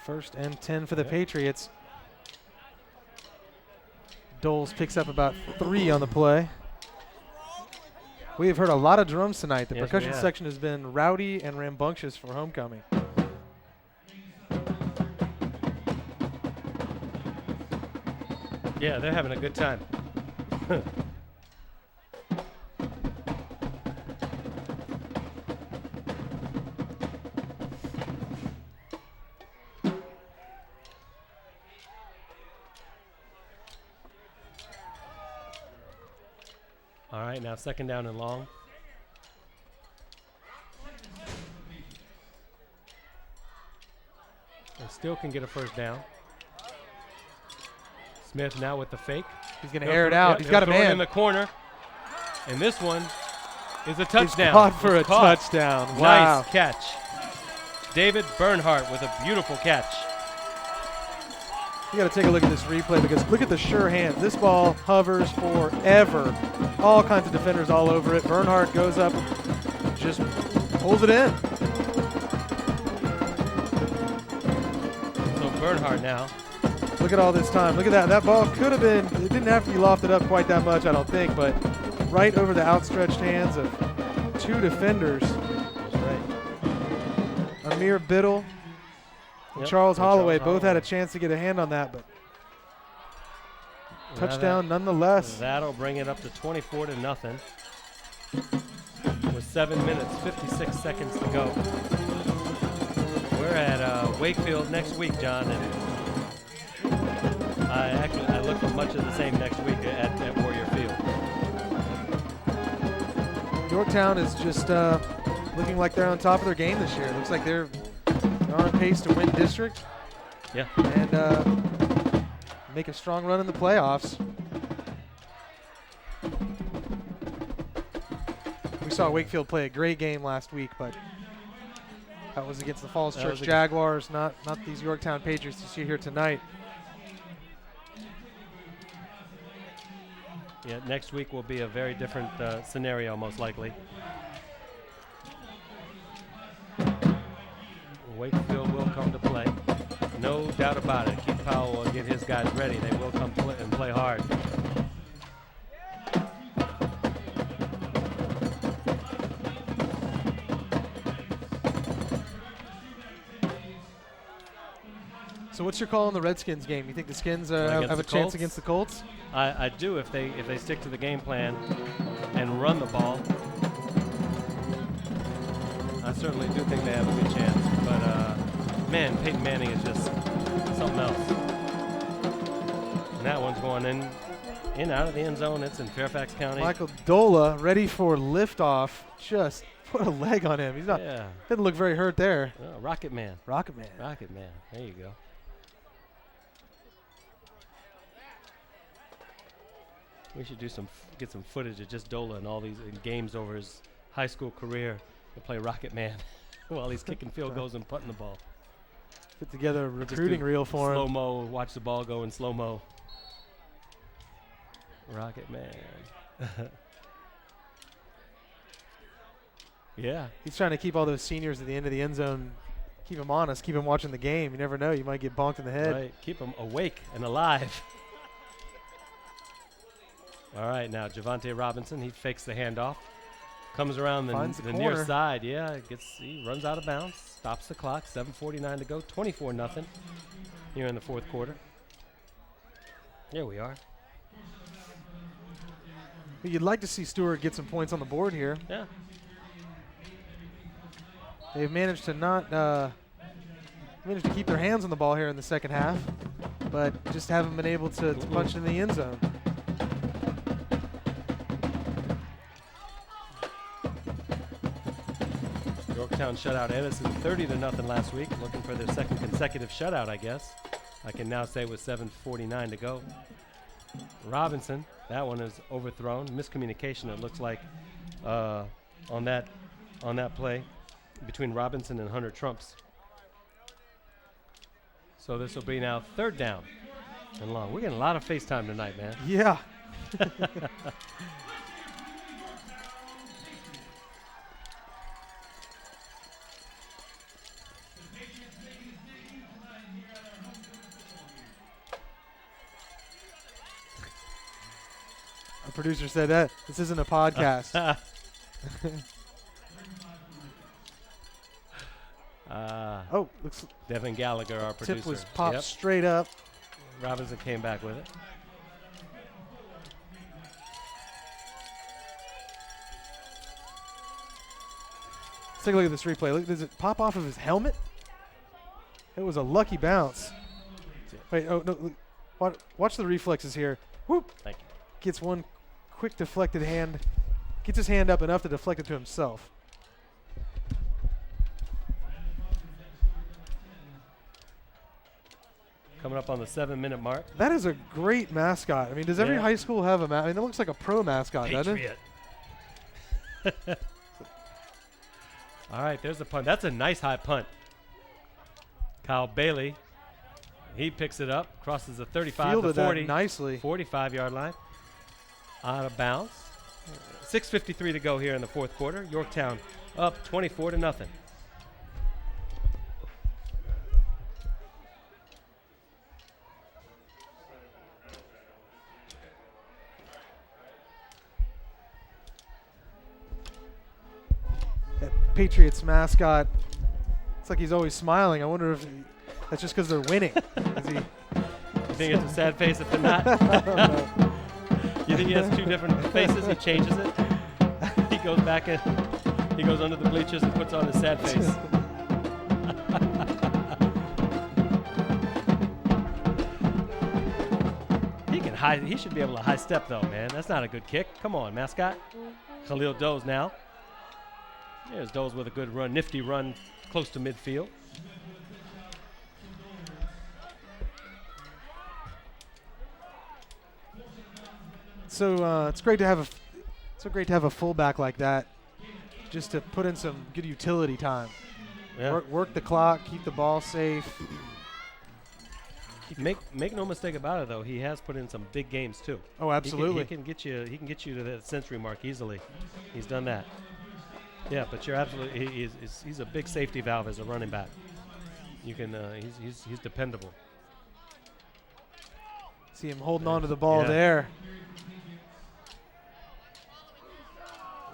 First and 10 for the Patriots. Doles picks up about 3 on the play. We have heard a lot of drums tonight. The percussion section has been rowdy and rambunctious for homecoming. Yeah, they're having a good time. All right, now 2nd down and long. And still can get a first down. Smith now with the fake. He's going to air it out. He's got a man in the corner. And this one is a touchdown. He's caught for a touchdown. Wow. Nice catch. David Bernhardt with a beautiful catch. You got to take a look at this replay because look at the sure hands. This ball hovers forever. All kinds of defenders all over it. Bernhardt goes up, just pulls it in. So Bernhardt now. Look at all this time. Look at that. That ball could have been, it didn't have to be lofted up quite that much, I don't think, but right over the outstretched hands of 2 defenders. That's right. Amir Biddle and Charles Holloway both had a chance to get a hand on that, but touchdown nonetheless. That'll bring it up to 24-0 with 7 minutes, 56 seconds to go. We're at Wakefield next week, John, and I look for much of the same next week at Warrior Field. Yorktown is just looking like they're on top of their game this year. It looks like they're on pace to win district. Yeah. And make a strong run in the playoffs. We saw Wakefield play a great game last week, but that was against the Falls Church Jaguars, not these Yorktown Patriots you see here tonight. Yeah, next week will be a very different scenario, most likely. Wakefield will come to play. No doubt about it. Keith Powell will get his guys ready. They will come and play hard. So what's your call on the Redskins game? You think the Skins have a chance against the Colts? I do if they stick to the game plan and run the ball. I certainly do think they have a good chance. But, man, Peyton Manning is just something else. And that one's going in out of the end zone. It's in Fairfax County. Michael Dola ready for liftoff. Just put a leg on him. He's not. Yeah. Didn't look very hurt there. Oh, Rocket Man. Rocket Man. Rocket Man. There you go. We should do get some footage of just Dola and all these games over his high school career to play Rocket Man while he's kicking field goals and putting the ball. Put together a recruiting reel for him. Slow-mo, watch the ball go in slow-mo. Rocket Man. Yeah. He's trying to keep all those seniors at the end of the end zone, keep them honest, keep them watching the game. You never know. You might get bonked in the head. Right. Keep them awake and alive. All right, now Javante Robinson, he fakes the handoff. Comes around the near side. Yeah, he runs out of bounds. Stops the clock. 7:49 to go. 24-0 here in the fourth quarter. Here we are. You'd like to see Stuart get some points on the board here. Yeah. They've managed to managed to keep their hands on the ball here in the second half, but just haven't been able to punch in the end zone. Yorktown shut out Edison 30-0 last week, looking for their second consecutive shutout, I guess. I can now say with 7:49 to go. Robinson, that one is overthrown. Miscommunication, it looks like, on that play between Robinson and Hunter Trumps. So this will be now third down and long. We're getting a lot of FaceTime tonight, man. Yeah. Our producer said that this isn't a podcast. Looks Devin Gallagher, our producer. tip was popped straight up. Robinson came back with it. Let's take a look at this replay. Look, does it pop off of his helmet? It was a lucky bounce. Wait, oh no! Watch the reflexes here. Whoop! Thank you. Gets one quick deflected hand. Gets his hand up enough to deflect it to himself. Coming up on the 7-minute mark. That is a great mascot. I mean, does every high school have a mascot? I mean, that looks like a pro mascot, doesn't it? All right, there's the punt. That's a nice high punt. Kyle Bailey, he picks it up, crosses the 35 Fielded to 40. that nicely. 45-yard line. Out of bounds. 6:53 to go here in the fourth quarter. Yorktown up 24-0. That Patriots mascot, it's like he's always smiling. I wonder if that's just because they're winning. Is he? You think it's a sad face if they're not? I don't know. You think he has two different faces? He changes it. He goes back and he goes under the bleachers and puts on his sad face. He should be able to high step though, man. That's not a good kick. Come on, mascot. Khalil Doze now. There's Doze with a good run, nifty run, close to midfield. So it's great to have a fullback like that, just to put in some good utility time. Yeah. Work the clock, keep the ball safe. Make no mistake about it though, he has put in some big games too. Oh, absolutely. He can get you to that century mark easily. He's done that. Yeah, but you're absolutely he's a big safety valve as a running back. You can. He's dependable. See him holding on to the ball there.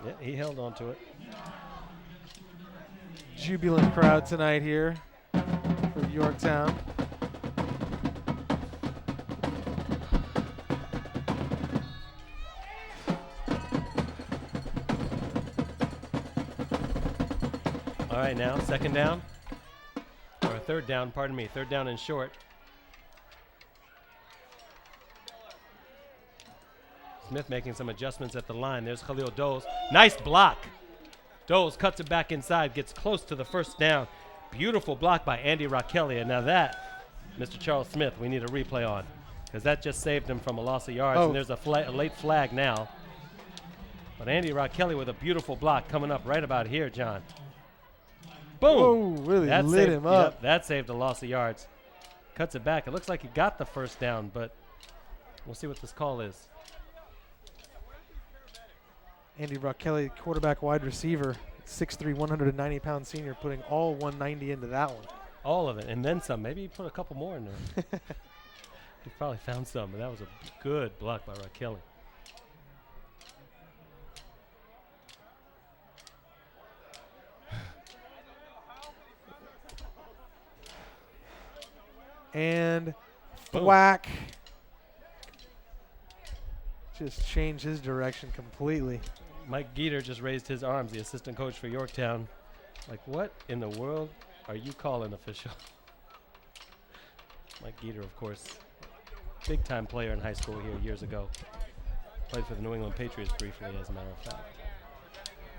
Yeah, he held on to it. Jubilant crowd tonight here for Yorktown. All right, now second down, or third down, pardon me, third down and short. Smith making some adjustments at the line. There's Khalil Doles. Nice block. Doles cuts it back inside, gets close to the first down. Beautiful block by Andy Raquelli. And now that, Mr. Charles Smith, we need a replay on, because that just saved him from a loss of yards. And there's a late flag now. But Andy Raquelli with a beautiful block coming up right about here, John. Boom. Whoa, really lit him up. Yep, that saved a loss of yards. Cuts it back. It looks like he got the first down, but we'll see what this call is. Andy Raquelli, quarterback wide receiver, 6'3", 190-pound senior, putting all 190 into that one. All of it, and then some. Maybe he put a couple more in there. He probably found some, but that was a good block by Raquelli. And whack. Just changed his direction completely. Mike Geeter just raised his arms, the assistant coach for Yorktown. Like, what in the world are you calling, official? Mike Geeter, of course, big-time player in high school here years ago. Played for the New England Patriots briefly, as a matter of fact.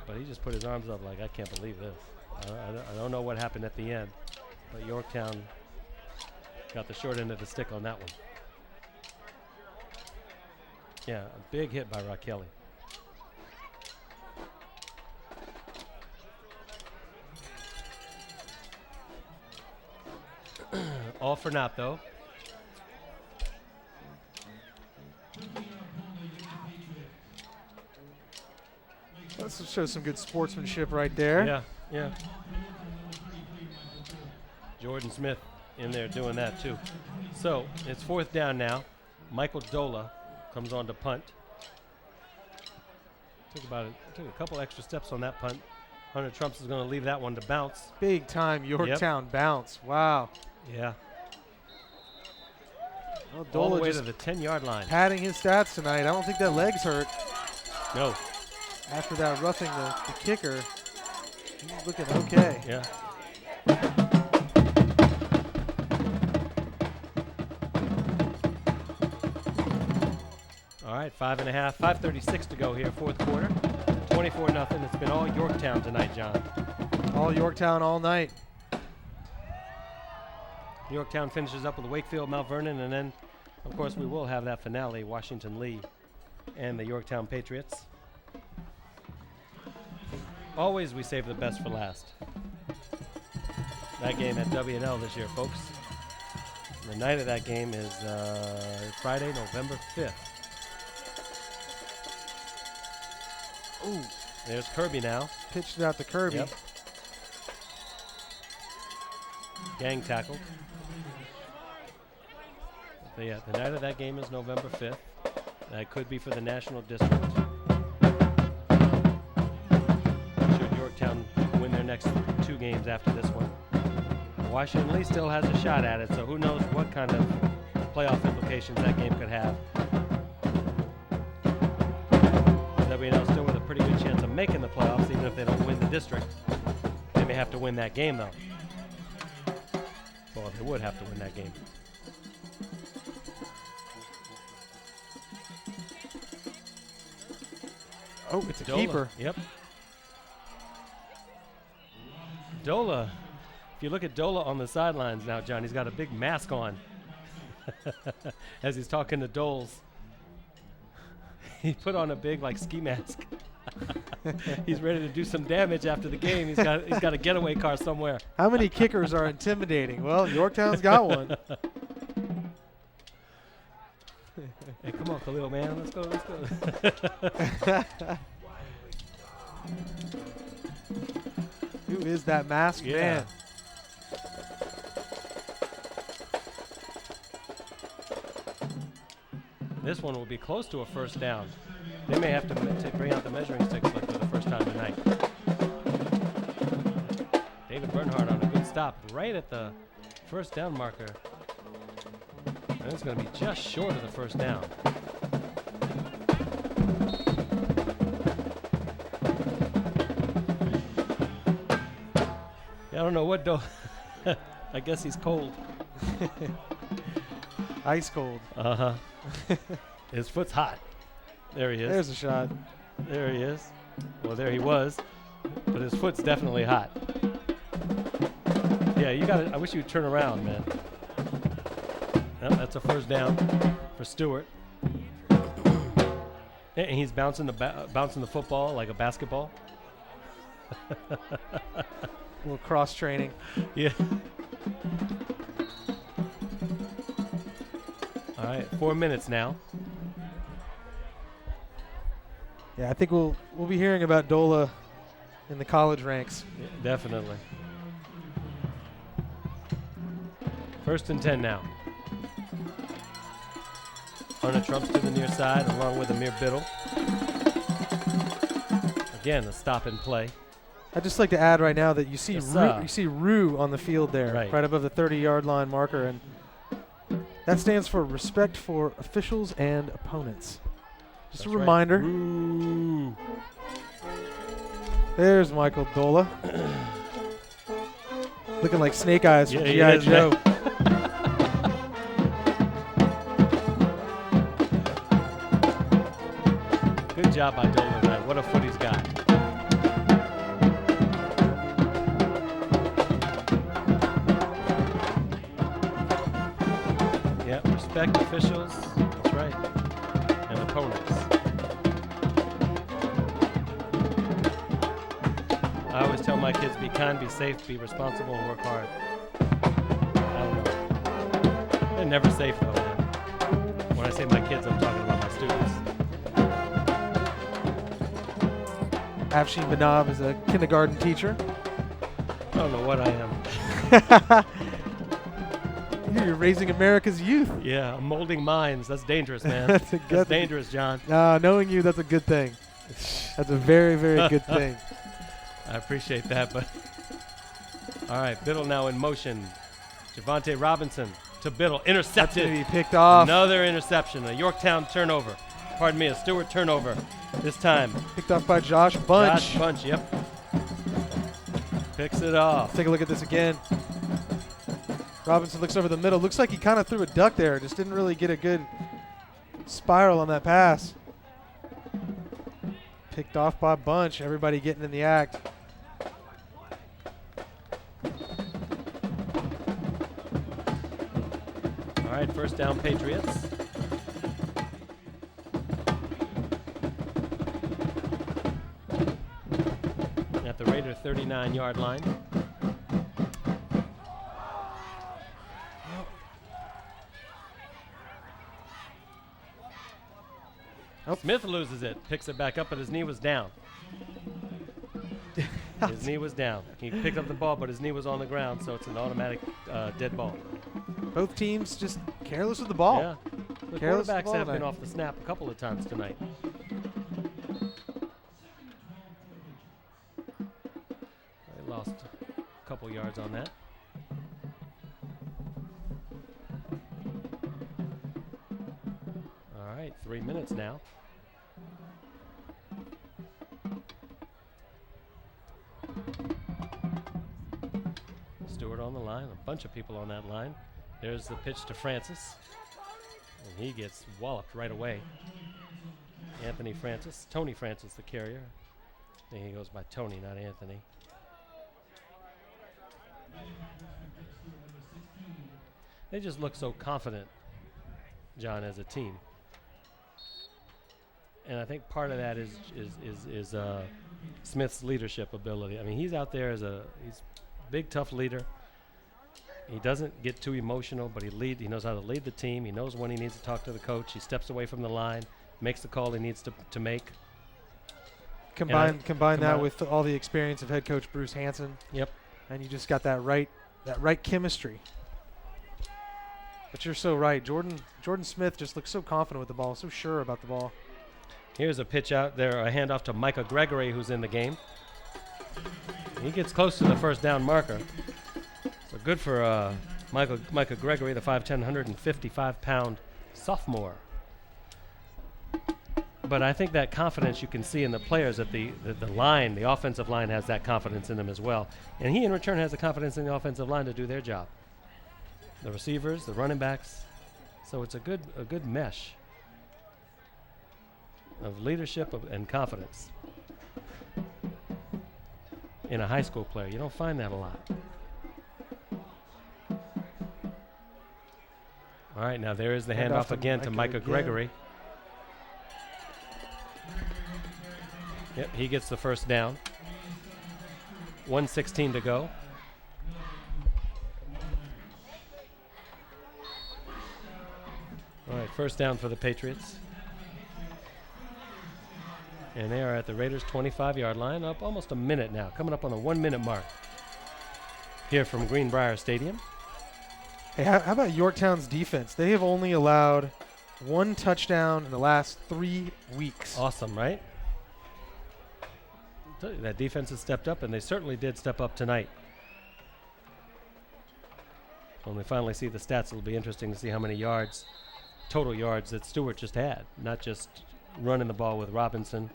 But he just put his arms up like, I can't believe this. I don't know what happened at the end, but Yorktown got the short end of the stick on that one. Yeah, a big hit by Raquelli. All for naught, though. Let's show some good sportsmanship right there. Yeah, yeah. Jordan Smith in there doing that, too. So, it's fourth down now. Michael Dola comes on to punt. Took a couple extra steps on that punt. Hunter Trumps is going to leave that one to bounce. Big time Yorktown bounce. Wow. Yeah. Well, All the Dola way just to the 10-yard line. padding his stats tonight. I don't think that leg's hurt. No. After that roughing the kicker, he's looking okay. Yeah. All right, 5:36 to go here, fourth quarter. 24-0. It's been all Yorktown tonight, John. All Yorktown all night. Yorktown finishes up with Wakefield, Mount Vernon, and then, of course, we will have that finale, Washington Lee and the Yorktown Patriots. Always we save the best for last. That game at W&L this year, folks. The night of that game is Friday, November 5th. Ooh, there's Kirby now. Pitched it out to Kirby. Yep. Gang tackled. So yeah, the night of that game is November 5th. That could be for the National District. Should Yorktown win their next two games after this one. Washington Lee still has a shot at it, so who knows what kind of playoff implications that game could have. W&L still with a pretty good chance of making the playoffs, even if they don't win the district. They may have to win that game, though. Well, they would have to win that game. Oh, it's a Dola. keeper. Yep. Dola. If you look at Dola on the sidelines now, John, he's got a big mask on as he's talking to Doles. He put on a big ski mask. He's ready to do some damage after the game. He's got a getaway car somewhere. How many kickers are intimidating? Well, Yorktown's got one. Hey, come on, Khalil, man. Let's go. Who is that masked man? This one will be close to a first down. They may have to bring out the measuring sticks like for the first time tonight. David Bernhardt on a good stop right at the first down marker. And it's going to be just short of the first down. Yeah, I don't know what I guess he's cold. Ice cold. Uh-huh. His foot's hot. There he is. There's a shot. There he is. Well, there he was. But his foot's definitely hot. Yeah, you got it. I wish you'd turn around, man. Yep, that's a first down for Stuart. And he's bouncing the football like a basketball. A little cross training. Yeah. All right, 4 minutes now. Yeah, I think we'll be hearing about Dola in the college ranks. Yeah, definitely. 1st and 10 now. Hunter Trumps to the near side along with Amir Biddle. Again, a stop and play. I'd just like to add right now that you see Yes, you see Rue on the field there, right above the 30-yard line marker, and that stands for respect for officials and opponents. Just That's a reminder. Right. Ooh. There's Michael Dola. Looking like Snake Eyes from G.I. is, Joe. Good job by Dola tonight. What a foot he's got. Yeah, respect officials. That's right. And opponents. I always tell my kids, be kind, be safe, be responsible, and work hard. I don't know. They're never safe, though, man. When I say my kids, I'm talking about my students. Afshin Banab is a kindergarten teacher. I don't know what I am. You're raising America's youth. Yeah, I'm molding minds. That's dangerous, man. That's dangerous, John. Knowing you, that's a good thing. That's a very, very good thing. I appreciate that, but all right, Biddle now in motion. Javante Robinson to Biddle, That's intercepted. going to be picked off. Another interception, a Yorktown turnover. Pardon me, a Stuart turnover this time. Picked off by Josh Bunch. Josh Bunch, yep. Picks it off. Let's take a look at this again. Robinson looks over the middle. Looks like he kind of threw a duck there. Just didn't really get a good spiral on that pass. Picked off by Bunch. Everybody getting in the act. All right, first down, Patriots. At the Raider 39-yard line. Nope. Smith loses it, picks it back up, but his knee was down. His knee was down. He picked up the ball, but his knee was on the ground, so it's an automatic dead ball. Both teams just careless with the ball. Yeah. The Careless with the quarterbacks ball have been tonight. off the snap a couple of times tonight. They lost a couple yards on that. All right, 3 minutes now. Stewart on the line, a bunch of people on that line. There's the pitch to Francis. And he gets walloped right away. Anthony Francis, Tony Francis, the carrier. I think he goes by Tony, not Anthony. They just look so confident, John, as a team. And I think part of that is Smith's leadership ability. I mean, he's out there he's a big, tough leader. He doesn't get too emotional, but he knows how to lead the team. He knows when he needs to talk to the coach. He steps away from the line, makes the call he needs to make. Combine that with all the experience of head coach Bruce Hanson. Yep. And you just got that right chemistry. But you're so right. Jordan Smith just looks so confident with the ball, so sure about the ball. Here's a pitch out there, a handoff to Micah Gregory, who's in the game. He gets close to the first down marker. So good for Micah Gregory, the 5'10", 155-pound sophomore. But I think that confidence you can see in the players that the line, the offensive line, has that confidence in them as well. And he, in return, has the confidence in the offensive line to do their job. The receivers, the running backs. So it's a good mesh of leadership and confidence in a high school player. You don't find that a lot. All right, now there is the handoff again to Micah Gregory. Yep, he gets the first down. 1:16 to go. All right, first down for the Patriots. And they are at the Raiders' 25-yard line, up almost a minute now, coming up on the 1-minute mark here from Greenbrier Stadium. Hey, how about Yorktown's defense? They have only allowed 1 touchdown in the last 3 weeks. Awesome, right? I'll tell you, that defense has stepped up, and they certainly did step up tonight. When we finally see the stats, it'll be interesting to see how many yards, total yards, that Stuart just had, not just running the ball with Robinson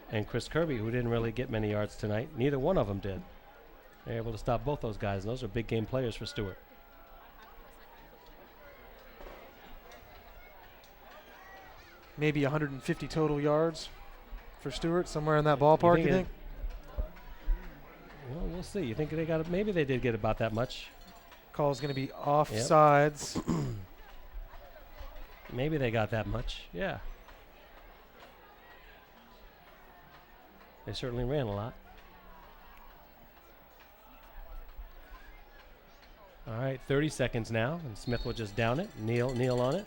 and Chris Kirby, who didn't really get many yards tonight. Neither one of them did. They're able to stop both those guys, and those are big game players for Stuart. Maybe 150 total yards for Stuart, somewhere in that ballpark, you think? Well, we'll see. You think they got it? Maybe they did get about that much. Call's going to be offsides. Yep. Maybe they got that much. Yeah. They certainly ran a lot. All right, 30 seconds now, and Smith will just down it. Kneel on it.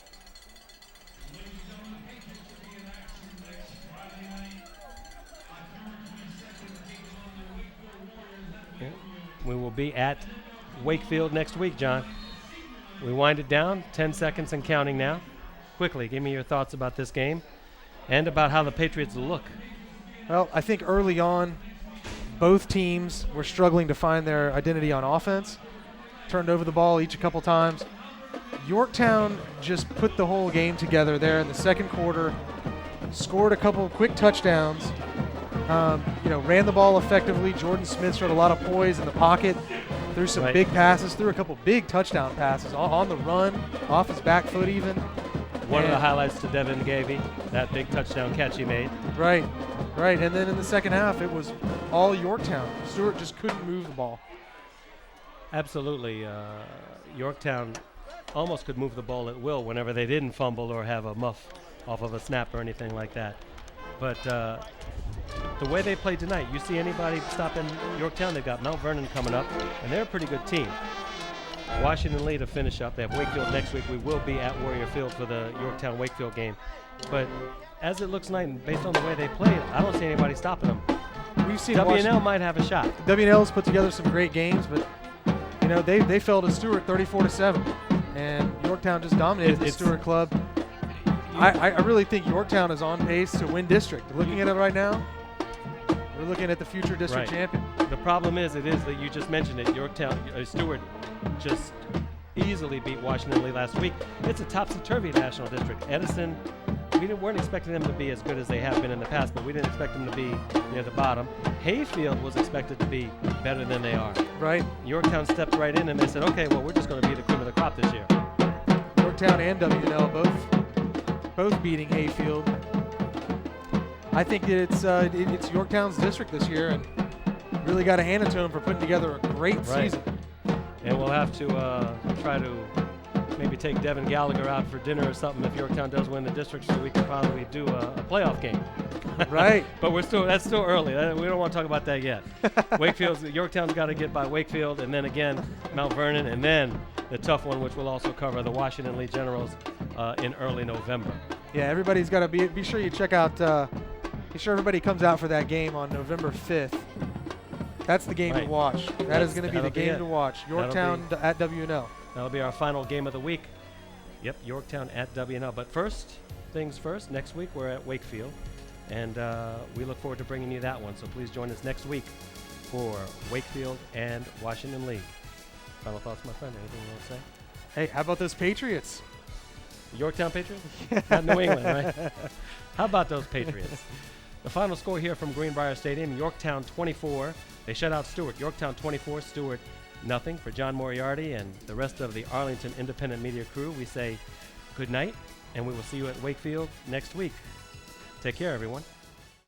Yeah. We will be at Wakefield next week, John. We wind it down, 10 seconds and counting now. Quickly, give me your thoughts about this game and about how the Patriots look. Well, I think early on, both teams were struggling to find their identity on offense. Turned over the ball each a couple times. Yorktown just put the whole game together there in the second quarter, scored a couple of quick touchdowns, ran the ball effectively. Jordan Smith showed a lot of poise in the pocket, threw some big passes, threw a couple big touchdown passes on the run, off his back foot even. One of the highlights to Devin Gavey, that big touchdown catch he made. Right. And then in the second half, it was all Yorktown. Stuart just couldn't move the ball. Absolutely. Yorktown almost could move the ball at will whenever they didn't fumble or have a muff off of a snap or anything like that. But the way they played tonight, you see anybody stopping Yorktown? They've got Mount Vernon coming up, and they're a pretty good team. Washington Lee to finish up. They have Wakefield next week. We will be at Warrior Field for the Yorktown-Wakefield game. But as it looks tonight, and based on the way they played, I don't see anybody stopping them. We've seen WNL might have a shot. WNL's put together some great games, but they fell to Stuart 34-7, and Yorktown just dominated the Stuart club. I really think Yorktown is on pace to win district. Looking at it right now, we're looking at the future district champion. The problem is that you just mentioned it. Stuart just easily beat Washington Lee last week. It's a topsy-turvy national district. Edison, we weren't expecting them to be as good as they have been in the past, but we didn't expect them to be near the bottom. Hayfield was expected to be better than they are. Right. Yorktown stepped right in, and they said, okay, well, we're just going to be the cream of the crop this year. Yorktown and WNL both beating Hayfield. I think that it's Yorktown's district this year, and really got to hand it to them for putting together a great season. And we'll have to try to maybe take Devin Gallagher out for dinner or something if Yorktown does win the district, so we can probably do a playoff game. Right. But that's still early. We don't want to talk about that yet. Yorktown's got to get by Wakefield, and then again Mount Vernon, and then the tough one, which we'll also cover, the Washington Lee Generals in early November. Yeah, everybody's got to be sure you check out. Be sure everybody comes out for that game on November 5th. That's the game to watch. That is going to be the game to watch. Yorktown at WNL. That'll be our final game of the week. Yep, Yorktown at W&L. But first things first, next week we're at Wakefield, and we look forward to bringing you that one. So please join us next week for Wakefield and Washington League. Final thoughts, my friend? Anything you want to say? Hey, how about those Patriots? Yorktown Patriots? Not New England, right? How about those Patriots? The final score here from Greenbrier Stadium, Yorktown 24. They shut out Stuart. Yorktown 24, Stuart nothing. For John Moriarty and the rest of the Arlington Independent Media crew, we say good night, and we will see you at Wakefield next week. Take care, everyone.